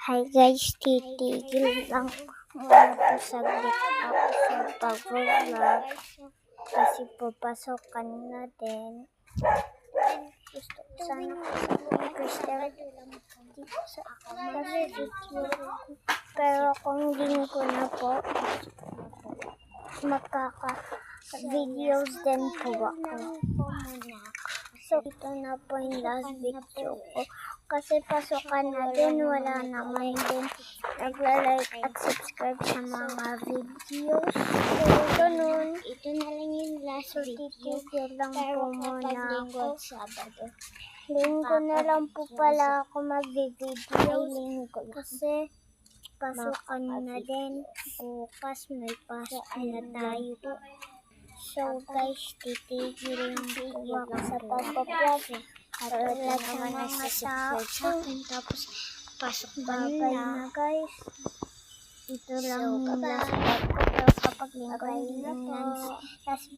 Hi guys, titigil lang muna po saglit ako sa pag-vlog kasi pupasokan na din. Gusto ko sana mag-start dito sa video, pero kung linggo na po, magkaka-videos din po ako. So, ito na po yung last video ko. Kasi pasukan na din, wala naman din nagla-like at subscribe sa mga videos. So, ganun. Ito na lang yung last video. Titigil lang po muna ako. Linggo na lang po pala ako mag-video. Kasi pasukan na din. Bukas may pasok na tayo po. So guys, titigil lang po ako sa pag-vlog. At like sa mga tao. Tapos pasok bagay na guys. Ito lang yung last vlog ko. Pero kapag linggo, hindi lang last